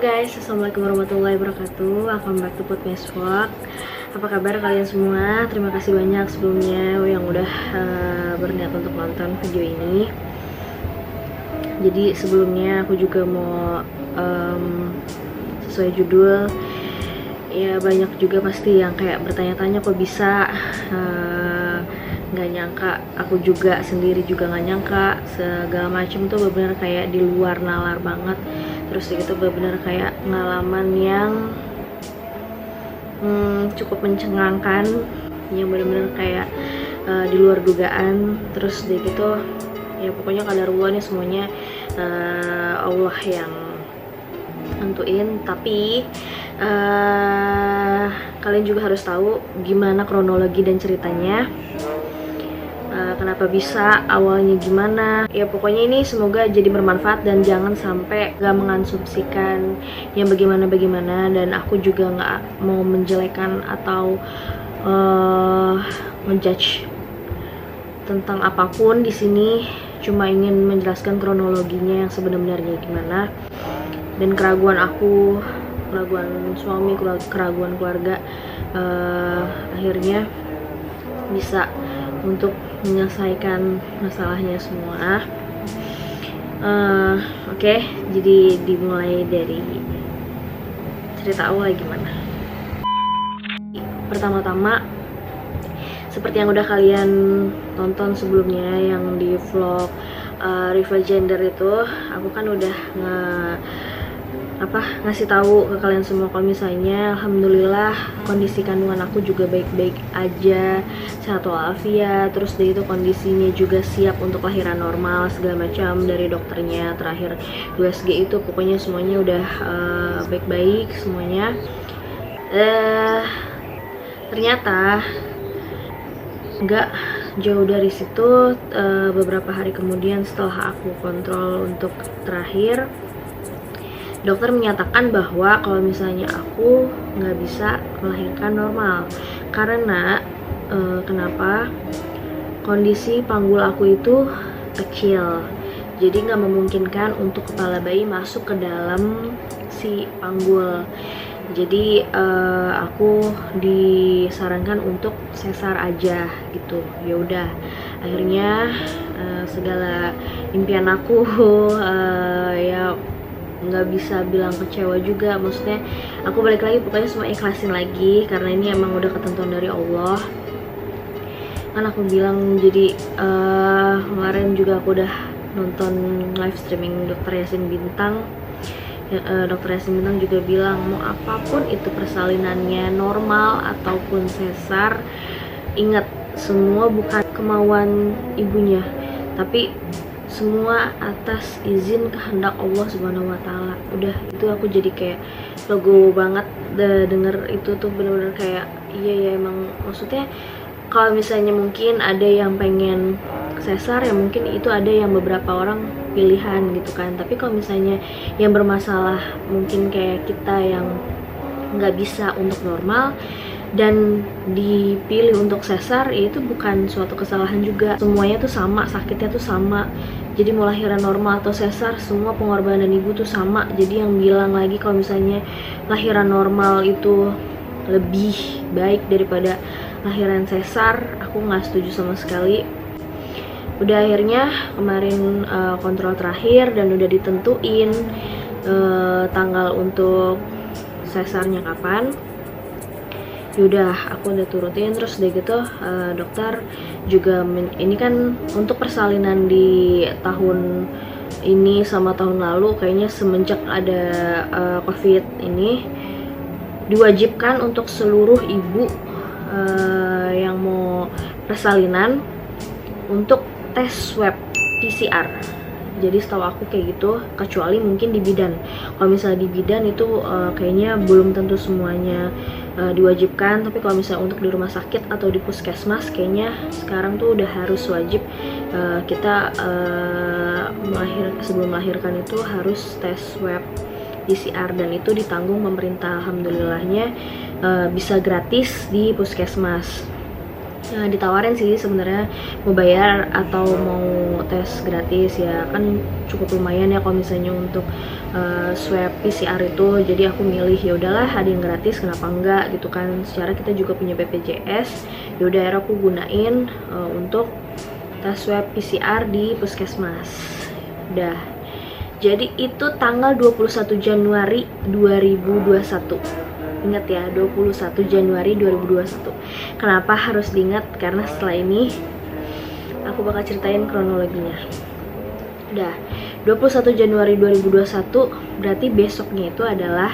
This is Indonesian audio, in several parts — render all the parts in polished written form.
guys, assalamualaikum warahmatullahi wabarakatuh. Welcome back to Podcast Vlog. Apa kabar kalian semua? Terima kasih banyak sebelumnya yang udah berniat untuk nonton video ini. Jadi sebelumnya aku juga mau sesuai judul, ya banyak juga pasti yang kayak bertanya-tanya kok bisa. Nggak nyangka, aku juga sendiri juga nggak nyangka segala macam tuh benar-benar kayak di luar nalar banget. Terus itu benar-benar kayak pengalaman yang cukup mencengangkan, yang benar-benar kayak di luar dugaan. Terus gitu ya pokoknya kadarullah nih semuanya Allah yang nentuin. Tapi kalian juga harus tahu gimana kronologi dan ceritanya. Kenapa bisa, awalnya gimana. Ya pokoknya ini semoga jadi bermanfaat dan jangan sampai gak mengasumsikan yang bagaimana-bagaimana. Dan aku juga gak mau menjelekan atau menjudge tentang apapun di sini. Cuma ingin menjelaskan kronologinya yang sebenarnya gimana. Dan keraguan aku, keraguan suami, keraguan keluarga akhirnya bisa untuk menyelesaikan masalahnya semua. Oke, jadi dimulai dari cerita awal gimana. Pertama-tama, seperti yang udah kalian tonton sebelumnya yang di vlog review gender itu, aku kan udah ngasih tahu ke kalian semua kalau misalnya alhamdulillah kondisi kandungan aku juga baik-baik aja, sehat walafiat. Terus dari itu kondisinya juga siap untuk lahiran normal segala macam dari dokternya, terakhir USG itu pokoknya semuanya udah baik-baik semuanya. Ternyata nggak jauh dari situ, beberapa hari kemudian setelah aku kontrol untuk terakhir, dokter menyatakan bahwa kalau misalnya aku nggak bisa melahirkan normal karena kenapa, kondisi panggul aku itu kecil, jadi nggak memungkinkan untuk kepala bayi masuk ke dalam si panggul. Jadi aku disarankan untuk sesar aja gitu. Ya udah, akhirnya segala impian aku ya nggak bisa bilang kecewa juga, maksudnya aku balik lagi pokoknya semua ikhlasin lagi karena ini emang udah ketentuan dari Allah. Kan aku bilang jadi kemarin juga aku udah nonton live streaming Dr. Yasin Bintang. Dr. Yasin Bintang juga bilang mau apapun itu persalinannya normal ataupun sesar, ingat semua bukan kemauan ibunya, tapi semua atas izin kehendak Allah Subhanahu wa Ta'ala. Udah, itu aku jadi kayak logo banget denger itu tuh, bener-bener kayak iya ya emang, maksudnya kalau misalnya mungkin ada yang pengen sesar ya mungkin itu ada yang beberapa orang pilihan gitu kan. Tapi kalau misalnya yang bermasalah mungkin kayak kita yang nggak bisa untuk normal dan dipilih untuk sesar, ya itu bukan suatu kesalahan juga. Semuanya tuh sama, sakitnya tuh sama. Jadi mau lahiran normal atau sesar, semua pengorbanan ibu tuh sama. Jadi yang bilang lagi kalau misalnya lahiran normal itu lebih baik daripada lahiran sesar, aku nggak setuju sama sekali. Udah, akhirnya kemarin kontrol terakhir dan udah ditentuin tanggal untuk sesarnya kapan. Yaudah, aku udah turutin. Terus udah gitu dokter juga ini kan untuk persalinan di tahun ini sama tahun lalu, kayaknya semenjak ada COVID ini diwajibkan untuk seluruh ibu yang mau persalinan untuk tes swab PCR. Jadi setahu aku kayak gitu, kecuali mungkin di bidan. Kalau misalnya di bidan itu kayaknya belum tentu semuanya diwajibkan. Tapi kalau misalnya untuk di rumah sakit atau di puskesmas, kayaknya sekarang tuh udah harus wajib kita sebelum melahirkan itu harus tes swab PCR, dan itu ditanggung pemerintah. Alhamdulillahnya bisa gratis di puskesmas. ditawarin sih sebenarnya mau bayar atau mau tes gratis, ya kan cukup lumayan ya kalau misalnya untuk swab PCR itu. Jadi aku milih ya udahlah ada yang gratis kenapa enggak gitu kan, secara kita juga punya BPJS. Ya udah akhirnya aku gunain untuk tes swab PCR di puskesmas. Udah, jadi itu tanggal 21 Januari 2021. Ingat ya, 21 Januari 2021. Kenapa harus diingat? Karena setelah ini aku bakal ceritain kronologinya. Udah, 21 Januari 2021 berarti besoknya itu adalah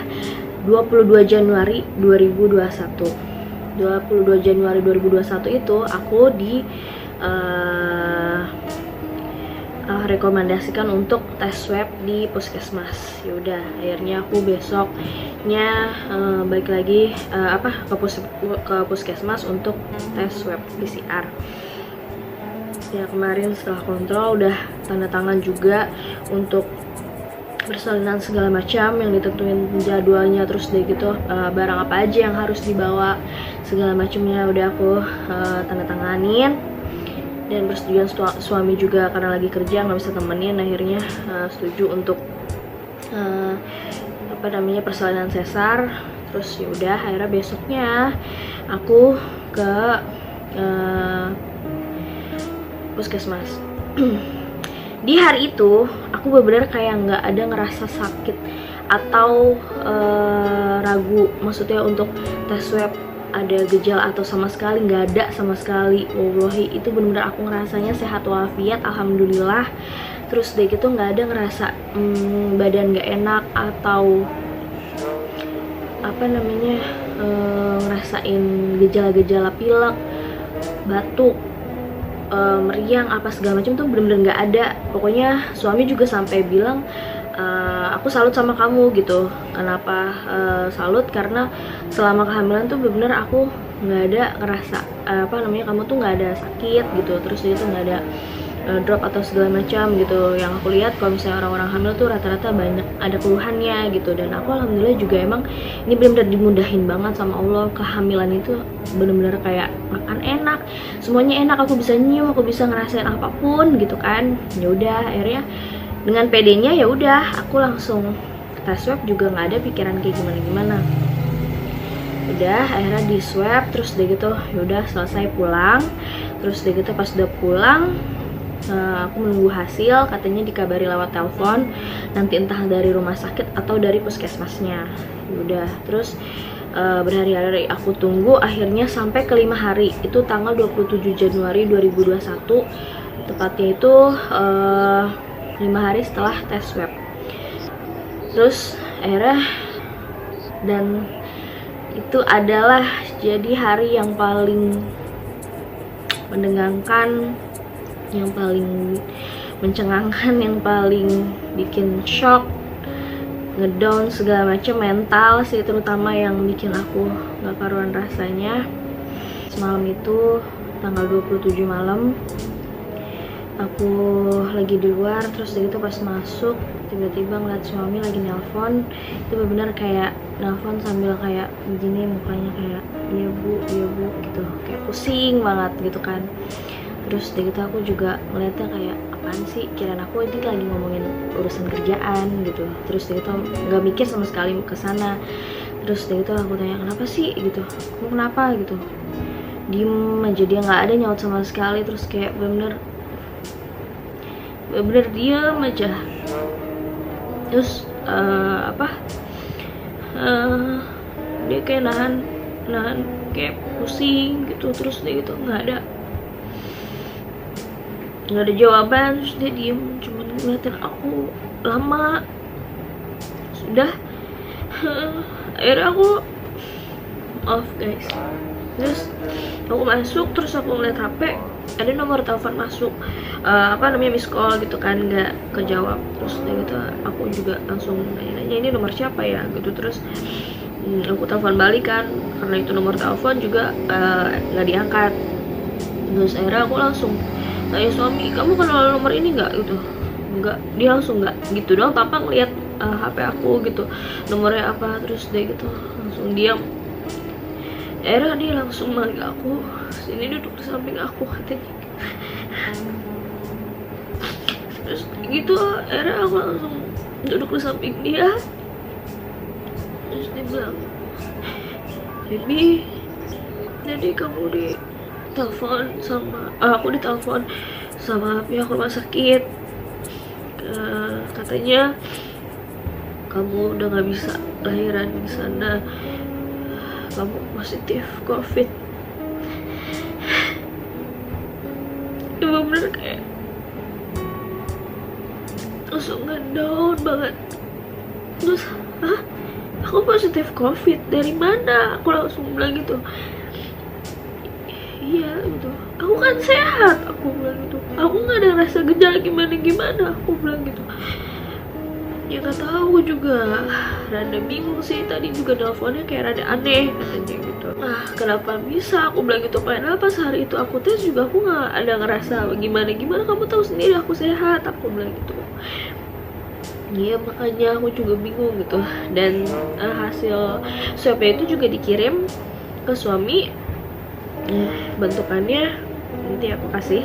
22 Januari 2021. 22 Januari 2021 itu aku rekomendasikan untuk tes swab di puskesmas. Yaudah, akhirnya aku besoknya balik lagi ke puskesmas untuk tes swab PCR. Ya kemarin setelah kontrol udah tanda tangan juga untuk persalinan segala macam yang ditentuin jadwalnya, terus deh gitu barang apa aja yang harus dibawa segala macamnya udah aku tanda tanganin. Dan persetujuan suami juga karena lagi kerja nggak bisa temenin, akhirnya setuju untuk persalinan sesar. Terus ya udah akhirnya besoknya aku ke puskesmas. Di hari itu aku benar-benar kayak nggak ada ngerasa sakit atau ragu, maksudnya untuk tes swab ada gejala atau sama sekali nggak ada sama sekali. Wallahi itu benar-benar aku ngerasanya sehat walafiat, alhamdulillah. Terus deh gitu nggak ada ngerasa badan nggak enak atau ngerasain gejala-gejala pilek, batuk, meriang apa segala macam tuh benar-benar nggak ada. Pokoknya suami juga sampai bilang aku salut sama kamu gitu. Kenapa salut? Karena selama kehamilan tuh bener-bener aku nggak ada ngerasa kamu tuh nggak ada sakit gitu, terus itu nggak ada drop atau segala macam gitu. Yang aku lihat kalau misalnya orang-orang hamil tuh rata-rata banyak ada keluhannya gitu, dan aku alhamdulillah juga emang ini benar-benar dimudahin banget sama Allah. Kehamilan itu benar-benar kayak makan enak, semuanya enak, aku bisa nyium, aku bisa ngerasain apapun gitu kan. Ya udah akhirnya dengan PD-nya ya udah aku langsung tes swab, juga nggak ada pikiran kayak gimana-gimana. Udah akhirnya di swab, terus deh gitu ya udah selesai pulang. Terus deh gitu pas udah pulang aku menunggu hasil, katanya dikabari lewat telepon nanti entah dari rumah sakit atau dari puskesmasnya. Udah terus berhari-hari aku tunggu, akhirnya sampai ke 5 hari, itu tanggal 27 Januari 2021 tepatnya itu 5 hari setelah tes swab. Terus akhirnya, dan itu adalah jadi hari yang paling menegangkan, yang paling mencengangkan, yang paling bikin shock, ngedown segala macam, mental sih terutama yang bikin aku gak karuan rasanya. Semalam itu tanggal 27 malam aku lagi di luar, terus dari itu pas masuk tiba-tiba ngeliat suami lagi nelpon. Itu benar-benar kayak nelpon sambil kayak begini mukanya, kayak iya bu gitu, kayak pusing banget gitu kan. Terus dari itu aku juga ngeliatnya kayak apaan sih, kirain aku ini lagi ngomongin urusan kerjaan gitu. Terus dari itu nggak mikir sama sekali ke sana. Terus dari itu aku tanya kenapa sih gitu, kamu kenapa gitu, diem aja, dia nggak ada nyaut sama sekali. Terus kayak bener-bener diem aja. Terus dia kayak nahan kayak pusing gitu. Terus dia gitu nggak ada jawaban. Terus dia diem, cuman ngeliatin aku lama. Sudah akhirnya aku off guys. Terus aku masuk, terus aku ngeliat HP, ada nomor telepon masuk, miss call gitu kan, nggak kejawab. Terus gitu aku juga langsung nanya ini nomor siapa ya gitu. Terus aku telepon balik kan, karena itu nomor telepon juga nggak diangkat. Terus akhirnya aku langsung tanya suami, kamu kenal nomor ini nggak gitu. Nggak, dia langsung nggak gitu doang, papa ngeliat HP aku gitu nomornya apa. Terus dia gitu langsung diam. Akhirnya dia langsung manggil aku, sini duduk di samping aku katanya. Terus gitu akhirnya aku langsung duduk di samping dia. Terus dia bilang, Baby, jadi kamu ditelepon sama aku ditelepon sama pihak rumah sakit, katanya kamu udah nggak bisa lahiran di sana, kamu positif COVID. Emang bener kayak langsung ngedown banget. Terus, hah? Aku positif COVID, dari mana? Aku langsung bilang gitu. Iya gitu, aku kan sehat, aku bilang gitu. Aku nggak ada rasa gejala gimana, aku bilang gitu. Ya nggak tahu juga, rada bingung sih, tadi juga teleponnya kayak rada aneh katanya gitu. Kenapa bisa, aku bilang gitu. Padahal pas hari itu aku tes juga aku nggak ada ngerasa gimana, kamu tahu sendiri aku sehat, aku bilang gitu. Iya makanya aku juga bingung gitu. Dan hasil swabnya itu juga dikirim ke suami, bentukannya nanti aku kasih.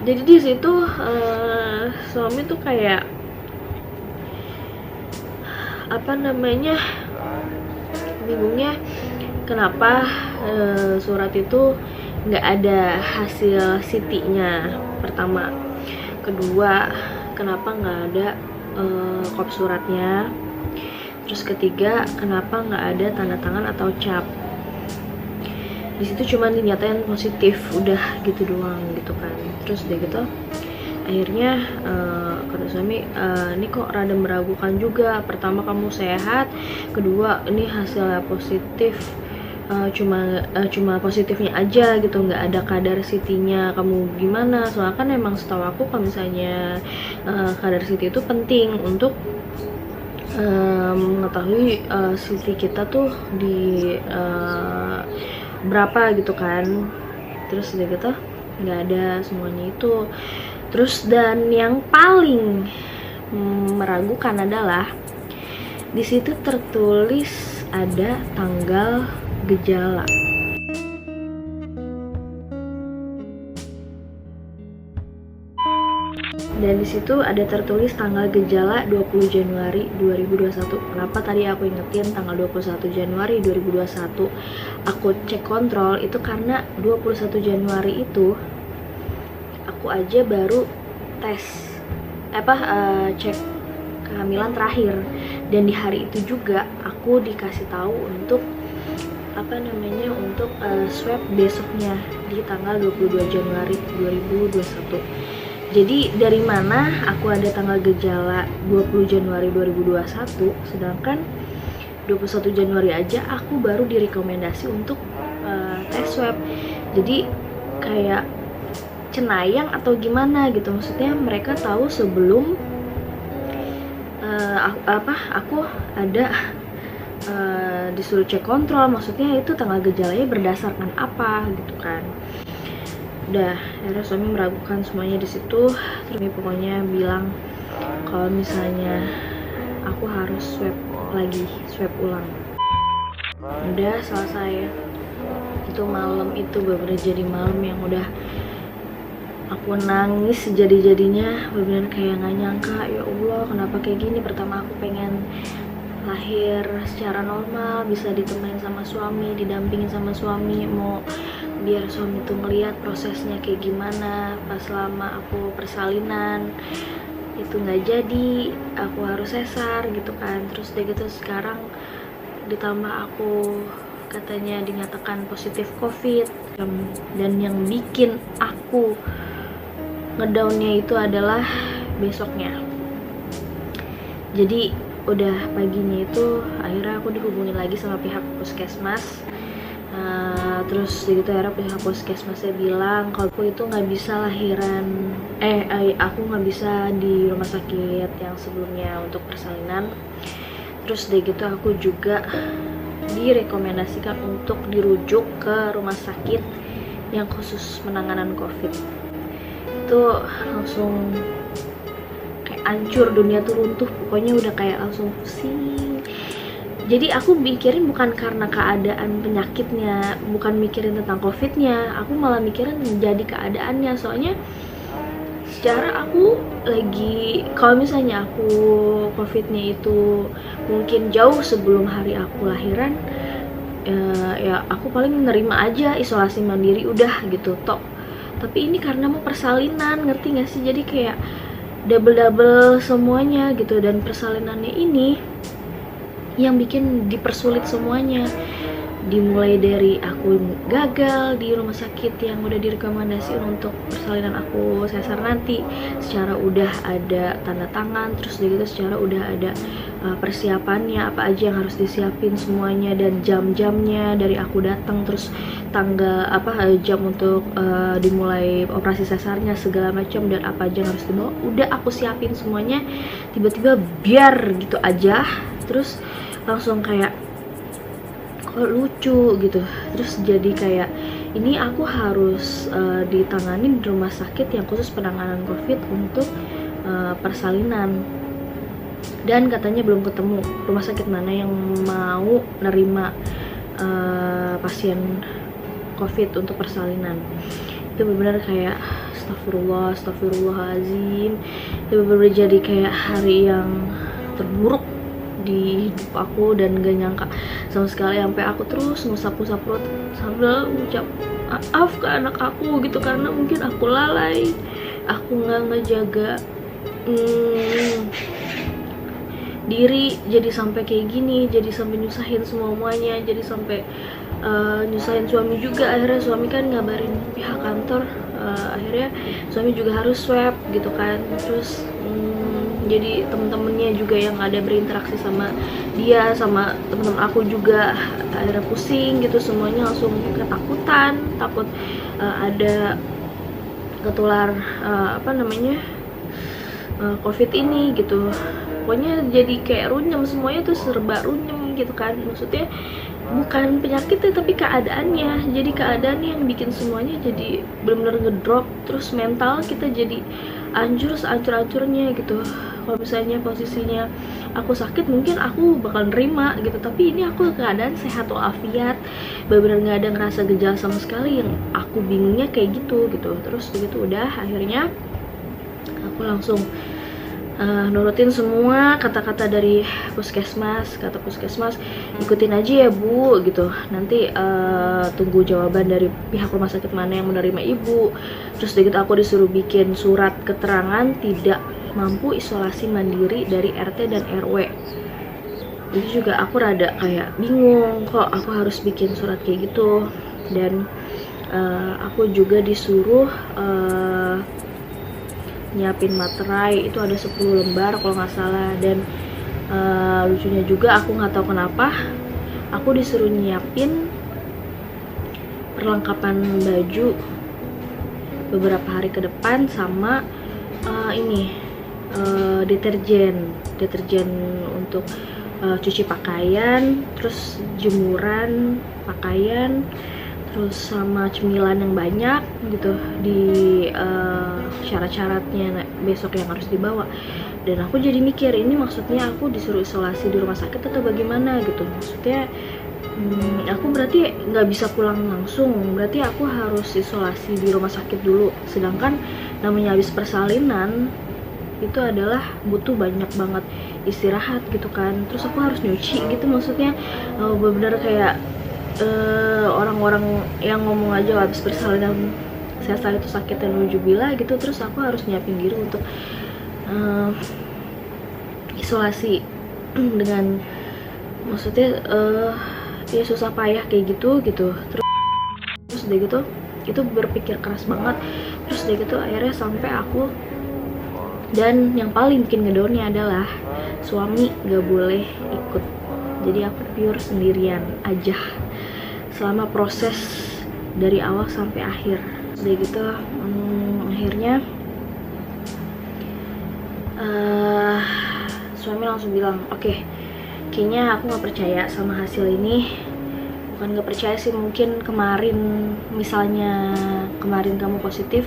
Jadi di situ suami tuh kayak apa namanya, bingungnya kenapa surat itu nggak ada hasil CT-nya pertama, kedua kenapa nggak ada kop suratnya, terus ketiga kenapa nggak ada tanda tangan atau cap. Di situ cuma dinyatain positif, udah gitu doang gitu kan. Terus dia gitu akhirnya kata suami, ini kok rada meragukan juga, pertama kamu sehat, kedua ini hasilnya positif, cuma positifnya aja gitu, nggak ada kadar CT-nya, kamu gimana? Soalnya kan emang setahu aku kalau misalnya kadar CT itu penting untuk mengetahui CT kita tuh di berapa gitu kan. Terus dia gitu nggak ada semuanya itu. Terus dan yang paling meragukan adalah di situ tertulis ada tanggal gejala. Dan di situ ada tertulis tanggal gejala 20 Januari 2021. Kenapa tadi aku ingetin tanggal 21 Januari 2021 aku cek kontrol itu karena 21 Januari itu aku aja baru tes cek kehamilan terakhir, dan di hari itu juga aku dikasih tahu untuk untuk swab besoknya di tanggal 22 Januari 2021. Jadi dari mana aku ada tanggal gejala 20 Januari 2021, sedangkan 21 Januari aja aku baru direkomendasi untuk tes swab. Jadi kayak cenayang atau gimana gitu, maksudnya mereka tahu sebelum aku ada disuruh cek kontrol, maksudnya itu tanggal gejalanya berdasarkan apa gitu kan. Udah, akhirnya suami meragukan semuanya di situ. Terus pokoknya bilang kalau misalnya aku harus swab ulang. Udah selesai. Itu malam itu bener-bener jadi malam yang udah aku nangis sejadi-jadinya, bener-bener kayak nggak nyangka, ya Allah kenapa kayak gini. Pertama aku pengen lahir secara normal, bisa ditemenin sama suami, didampingin sama suami, mau biar suami tuh ngeliat prosesnya kayak gimana pas lama aku persalinan. Itu nggak jadi, aku harus sesar gitu kan. Terus dia gitu sekarang ditambah aku katanya dinyatakan positif COVID, dan yang bikin aku ngedownnya itu adalah besoknya. Jadi udah paginya itu akhirnya aku dihubungin lagi sama pihak puskesmas. Terus gitu akhirnya pihak puskesmasnya bilang kalau aku itu nggak bisa lahiran, aku nggak bisa di rumah sakit yang sebelumnya untuk persalinan. Terus gitu aku juga direkomendasikan untuk dirujuk ke rumah sakit yang khusus penanganan COVID. Itu langsung kayak hancur, dunia tuh runtuh, pokoknya udah kayak langsung pusing. Jadi aku mikirin bukan karena keadaan penyakitnya, bukan mikirin tentang covidnya, aku malah mikirin menjadi keadaannya. Soalnya secara aku lagi, kalau misalnya aku covidnya itu mungkin jauh sebelum hari aku lahiran, ya aku paling menerima aja isolasi mandiri udah gitu tok. Tapi ini karena mau persalinan, ngerti gak sih? Jadi kayak double semuanya gitu, dan persalinannya ini yang bikin dipersulit semuanya. Dimulai dari aku gagal di rumah sakit yang udah direkomendasiin untuk persalinan aku sesar nanti, secara udah ada tanda tangan, terus gitu secara udah ada persiapannya apa aja yang harus disiapin semuanya, dan jam-jamnya dari aku datang, terus tanggal jam untuk dimulai operasi sesarnya segala macam, dan apa aja yang harus dibawa udah aku siapin semuanya. Tiba-tiba biar gitu aja, terus langsung kayak kok lucu gitu. Terus jadi kayak ini aku harus ditangani di rumah sakit yang khusus penanganan COVID untuk persalinan, dan katanya belum ketemu rumah sakit mana yang mau nerima pasien COVID untuk persalinan. Itu benar-benar kayak astagfirullahaladzim. Itu benar-benar jadi kayak hari yang terburuk di hidup aku, dan gak nyangka sama sekali sampai aku terus ngusap-ngusap perut sambil ucap maaf ke anak aku gitu, karena mungkin aku lalai, aku nggak ngejaga diri, jadi sampai kayak gini, jadi sampai nyusahin semuanya, jadi sampai nyusahin suami juga. Akhirnya suami kan ngabarin pihak kantor, akhirnya suami juga harus swab gitu kan. Terus jadi temen-temennya juga yang ada berinteraksi sama dia, sama temen-temen aku juga akhirnya pusing gitu, semuanya langsung ketakutan, takut ada ketular COVID ini gitu. Pokoknya jadi kayak runyem, semuanya tuh serba runyem gitu kan. Maksudnya bukan penyakitnya tapi keadaannya. Jadi keadaannya yang bikin semuanya jadi benar-benar ngedrop. Terus mental kita jadi hancur sehancur-hancurnya gitu. Kalau misalnya posisinya aku sakit mungkin aku bakal nerima gitu, tapi ini aku keadaan sehat walafiat, benar-benar nggak ada ngerasa gejala sama sekali. Yang aku bingungnya kayak gitu. Terus begitu udah, akhirnya aku langsung nurutin semua kata-kata dari puskesmas. Kata puskesmas, ikutin aja ya bu gitu, nanti tunggu jawaban dari pihak rumah sakit mana yang menerima ibu. Terus begitu aku disuruh bikin surat keterangan tidak mampu isolasi mandiri dari RT dan RW. Itu juga aku rada kayak bingung, kok aku harus bikin surat kayak gitu. Dan aku juga disuruh nyiapin materai, itu ada 10 lembar kalau nggak salah. Dan lucunya juga aku nggak tahu kenapa aku disuruh nyiapin perlengkapan baju beberapa hari ke depan, sama deterjen untuk cuci pakaian, terus jemuran pakaian, terus sama cemilan yang banyak gitu di syarat-syaratnya besok yang harus dibawa. Dan aku jadi mikir, ini maksudnya aku disuruh isolasi di rumah sakit atau bagaimana gitu. Maksudnya aku berarti nggak bisa pulang langsung, berarti aku harus isolasi di rumah sakit dulu. Sedangkan namanya habis persalinan itu adalah butuh banyak banget istirahat gitu kan. Terus aku harus nyuci gitu, maksudnya benar-benar kayak orang-orang yang ngomong aja habis persalinan sesar itu sakit dan nujubila gitu. Terus aku harus nyiapin diri untuk isolasi dengan maksudnya ya susah payah kayak gitu. Terus udah gitu itu berpikir keras banget. Terus udah gitu akhirnya sampai aku, dan yang paling bikin ngedownnya adalah suami gak boleh ikut. Jadi aku pure sendirian aja selama proses dari awal sampai akhir. Udah gitu akhirnya suami langsung bilang, oke, kayaknya aku gak percaya sama hasil ini. Bukan gak percaya sih, mungkin misalnya kemarin kamu positif,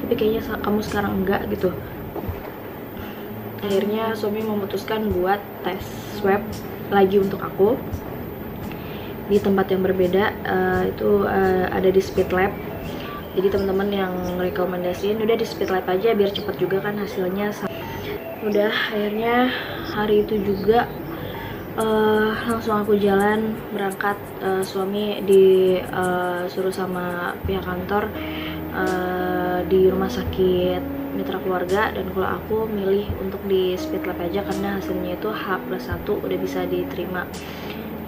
tapi kayaknya kamu sekarang enggak gitu. akhirnya suami memutuskan buat tes swab lagi untuk aku di tempat yang berbeda. Itu ada di Speed Lab. Jadi teman-teman yang rekomendasiin udah di Speed Lab aja biar cepet juga kan hasilnya. Udah akhirnya hari itu juga langsung aku jalan berangkat. Suami disuruh sama pihak kantor di rumah sakit Mitra Keluarga, dan kalau aku milih untuk di Speed Lab aja karena hasilnya itu H+1 udah bisa diterima.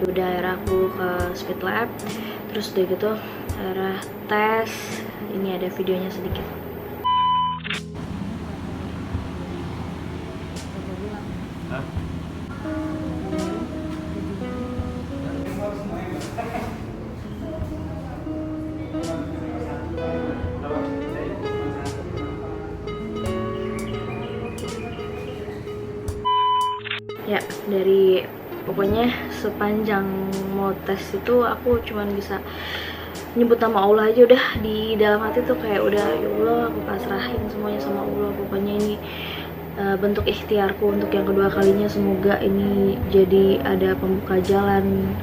Udah akhirnya aku ke Speed Lab, terus udah gitu akhirnya tes. Ini ada videonya sedikit. Ya, dari pokoknya sepanjang mau tes itu aku cuman bisa nyebut nama Allah aja. Udah di dalam hati tuh kayak udah, ya Allah aku pasrahin semuanya sama Allah. Pokoknya ini bentuk ikhtiarku untuk yang kedua kalinya. Semoga ini jadi ada pembuka jalan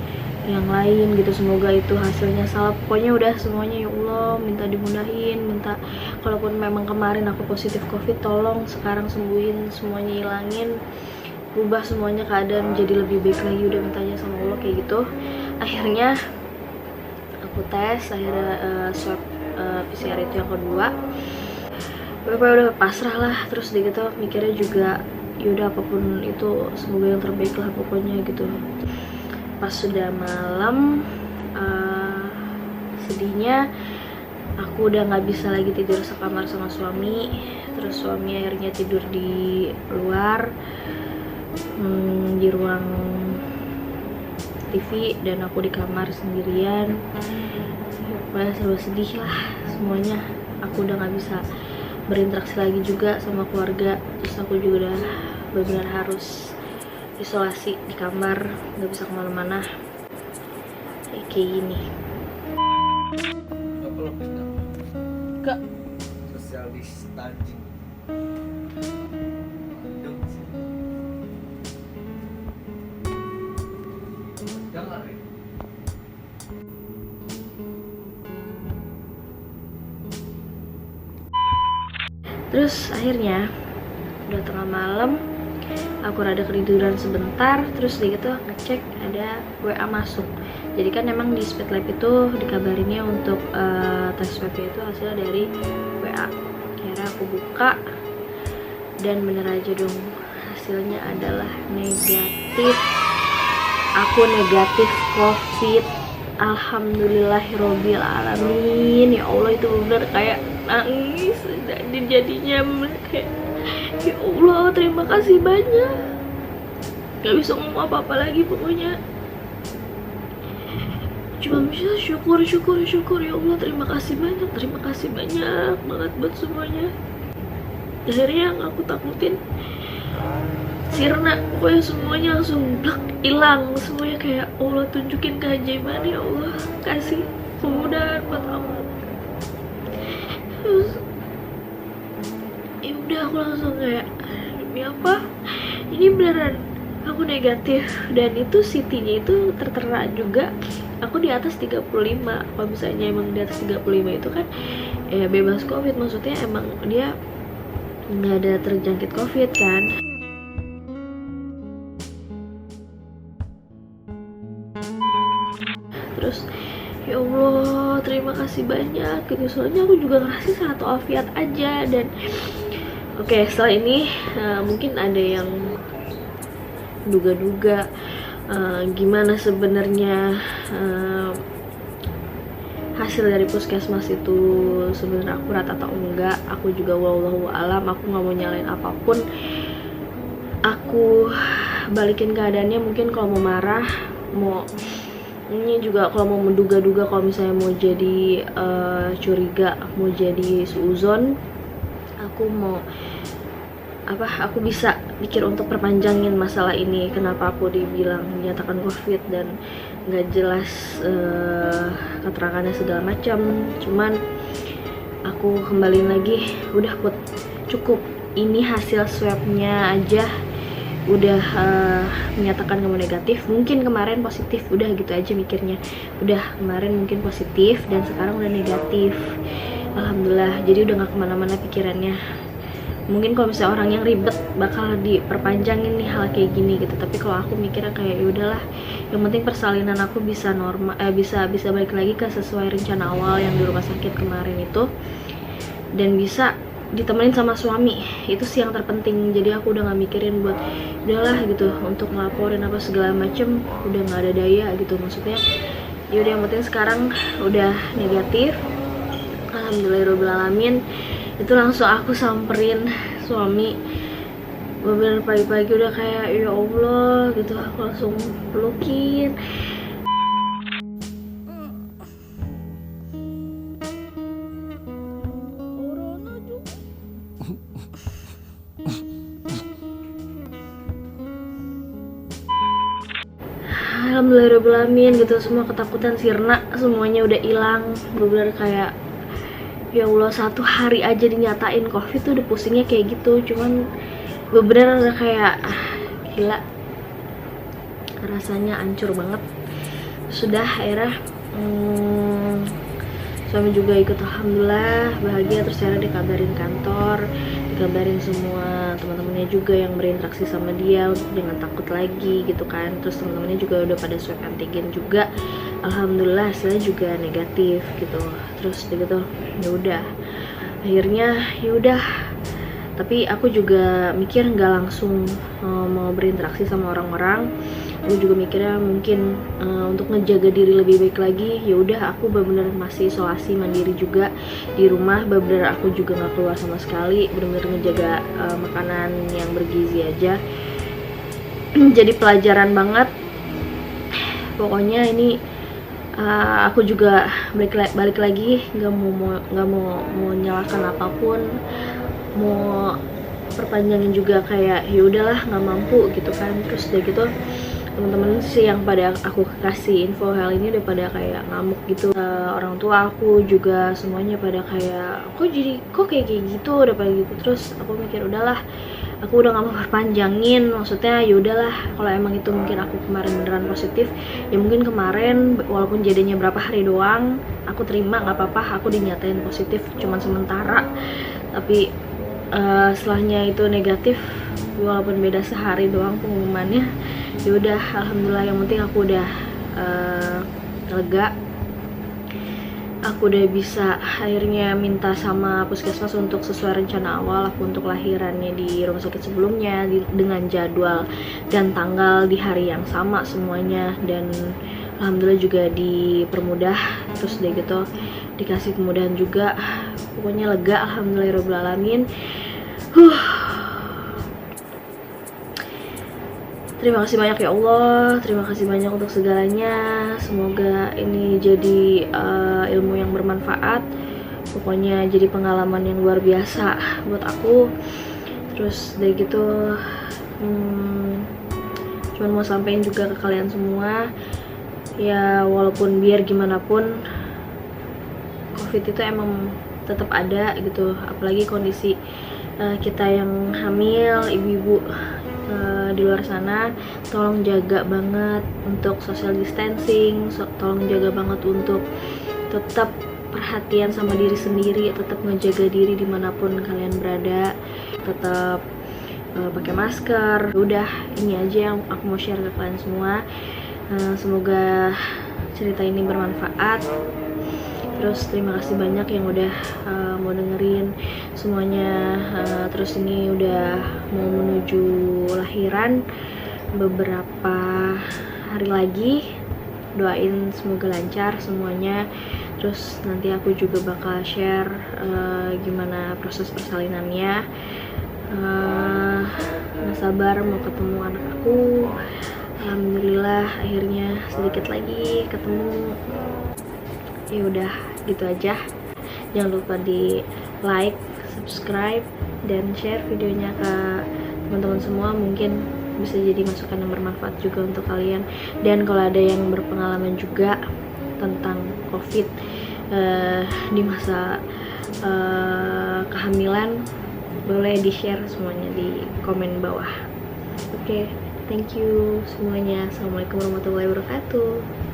yang lain gitu. Semoga itu hasilnya salah. Pokoknya udah semuanya ya Allah minta dimudahin, minta kalaupun memang kemarin aku positif COVID, tolong sekarang sembuhin semuanya, hilangin, rubah semuanya keadaan jadi lebih baik lagi. Udah mintanya sama Allah kayak gitu. Akhirnya aku tes, akhirnya swab PCR itu yang kedua. Udah pasrah lah, terus gitu mikirnya juga yaudah apapun itu semoga yang terbaik lah pokoknya gitu. Pas sudah malam, sedihnya aku udah nggak bisa lagi tidur sekamar sama suami. Terus suami akhirnya tidur di luar, di ruang TV, dan aku di kamar sendirian. Pokoknya serba sedih lah semuanya. Aku udah nggak bisa berinteraksi lagi juga sama keluarga. Terus aku juga udah benar-benar harus isolasi di kamar, nggak bisa kemana-mana kayak gini. Gak social distancing. Terus akhirnya udah tengah malam, aku rada ketiduran sebentar. Terus dia gitu ngecek ada WA masuk. Jadi kan emang di Speed Lab itu dikabarinnya untuk tes swabnya itu hasilnya dari WA. Akhirnya aku buka, dan bener aja dong, hasilnya adalah negatif. Aku negatif COVID. Alhamdulillahirobbil alamin. Ya Allah, itu bener kayak nangis. Dan jadinya kayak, ya Allah terima kasih banyak. Gak bisa ngomong apa-apa lagi pokoknya. Cuma bisa syukur ya Allah, terima kasih banyak banget buat semuanya. Akhirnya yang aku takutin sirna, pokoknya semuanya langsung blak, hilang semuanya. Kayak Allah tunjukin keajaiban, ya Allah kasih kemudahan buat aku. Terus ya udah aku langsung kayak, demi apa ini beneran aku negatif. Dan itu CT-nya itu tertera juga aku di atas 35. Kalau misalnya emang di atas 35 itu kan ya bebas COVID, maksudnya emang dia nggak ada terjangkit COVID kan. Terus ya Allah terima kasih banyak gitu, soalnya aku juga ngerasa satu afiat aja. Dan oke, setelah ini mungkin ada yang duga-duga gimana sebenarnya hasil dari puskesmas itu sebenarnya akurat atau enggak. Aku juga wallahu alam, aku nggak mau nyalain apapun. Aku balikin keadaannya. Mungkin kalau mau marah, mau ini juga kalau mau menduga-duga, kalau misalnya mau jadi curiga, mau jadi suuzon, aku bisa pikir untuk perpanjangin masalah ini. Kenapa aku dibilang menyatakan COVID dan nggak jelas keterangannya segala macam. Cuman aku kembaliin lagi, udah cukup ini hasil swabnya aja udah menyatakan kamu negatif. Mungkin kemarin positif, udah gitu aja mikirnya, udah kemarin mungkin positif dan sekarang udah negatif, alhamdulillah. Jadi udah gak kemana-mana pikirannya. Mungkin kalau misalnya orang yang ribet bakal diperpanjangin nih hal kayak gini gitu, tapi kalau aku mikirnya kayak ya udahlah, yang penting persalinan aku bisa normal, bisa balik lagi ke sesuai rencana awal yang di rumah sakit kemarin itu, dan bisa ditemenin sama suami. Itu sih yang terpenting. Jadi aku udah gak mikirin buat udahlah gitu untuk ngelaporin apa segala macem, udah gak ada daya gitu, maksudnya yaudah yang penting sekarang udah negatif, alhamdulillahirobbilalamin. Itu langsung aku samperin suami, bener pagi-pagi udah kayak ya Allah gitu, aku langsung pelukin. Alhamdulillahirobbilalamin gitu, semua ketakutan sirna semuanya udah hilang. Bener kayak ya Allah, 1 hari aja dinyatain COVID tuh udah pusingnya kayak gitu. Cuman bener udah kayak gila, rasanya hancur banget. Sudah akhirnya suami juga ikut, alhamdulillah bahagia. Terus akhirnya dikabarin kantor, dikabarin semua teman-temannya juga yang berinteraksi sama dia untuk jangan takut lagi gitu kan. Terus teman-temannya juga udah pada swab antigen juga, alhamdulillah hasilnya juga negatif gitu. Terus gitu ya udah, akhirnya ya udah. Tapi aku juga mikir nggak langsung mau berinteraksi sama orang-orang. Aku juga mikirnya mungkin untuk ngejaga diri lebih baik lagi, ya udah aku benar-benar masih isolasi mandiri juga di rumah. Benar-benar aku juga nggak keluar sama sekali, benar-benar ngejaga makanan yang bergizi aja. Jadi pelajaran banget pokoknya ini. Aku juga balik lagi, nggak mau nyalahkan apapun, mau perpanjangin juga kayak ya udahlah nggak mampu gitu kan. Terus udah gitu teman-teman sih yang pada aku kasih info hal ini udah pada kayak ngamuk gitu. Orang tua aku juga semuanya pada kayak kok kayak gitu, udah pada gitu. Terus aku mikir udahlah, aku udah gak mau perpanjangin, maksudnya ya udahlah kalau emang itu mungkin aku kemarin beneran positif, ya mungkin kemarin walaupun jadinya berapa hari doang aku terima, nggak apa-apa, aku dinyatain positif cuman sementara. Tapi setelahnya itu negatif, walaupun beda sehari doang pengumumannya, ya udah alhamdulillah. Yang penting aku udah lega, aku udah bisa akhirnya minta sama puskesmas untuk sesuai rencana awal aku untuk lahirannya di rumah sakit sebelumnya dengan jadwal dan tanggal di hari yang sama semuanya. Dan alhamdulillah juga dipermudah. Terus udah gitu dikasih kemudahan juga, pokoknya lega, alhamdulillahirobbilalamin. Terima kasih banyak ya Allah, terima kasih banyak untuk segalanya. Semoga ini jadi ilmu yang bermanfaat, pokoknya jadi pengalaman yang luar biasa buat aku. Terus dari gitu cuman mau sampein juga ke kalian semua, ya walaupun biar gimana pun COVID itu emang tetap ada gitu, apalagi kondisi kita yang hamil, ibu-ibu di luar sana, tolong jaga banget untuk social distancing, tolong jaga banget untuk tetap perhatian sama diri sendiri, tetap ngejaga diri dimanapun kalian berada, tetap pakai masker. Udah, ini aja yang aku mau share ke kalian semua. Semoga cerita ini bermanfaat. Terus terima kasih banyak yang udah mau dengerin semuanya. Terus ini udah mau menuju lahiran beberapa hari lagi, doain semoga lancar semuanya. Terus nanti aku juga bakal share gimana proses persalinannya. Gak sabar mau ketemu anak aku. Alhamdulillah akhirnya sedikit lagi ketemu. Ya udah gitu aja. Jangan lupa di like, subscribe, dan share videonya ke teman-teman semua. Mungkin bisa jadi masukan yang bermanfaat juga untuk kalian. Dan kalau ada yang berpengalaman juga tentang COVID di masa kehamilan, boleh di share semuanya di komen bawah. Oke, thank you semuanya. Assalamualaikum warahmatullahi wabarakatuh.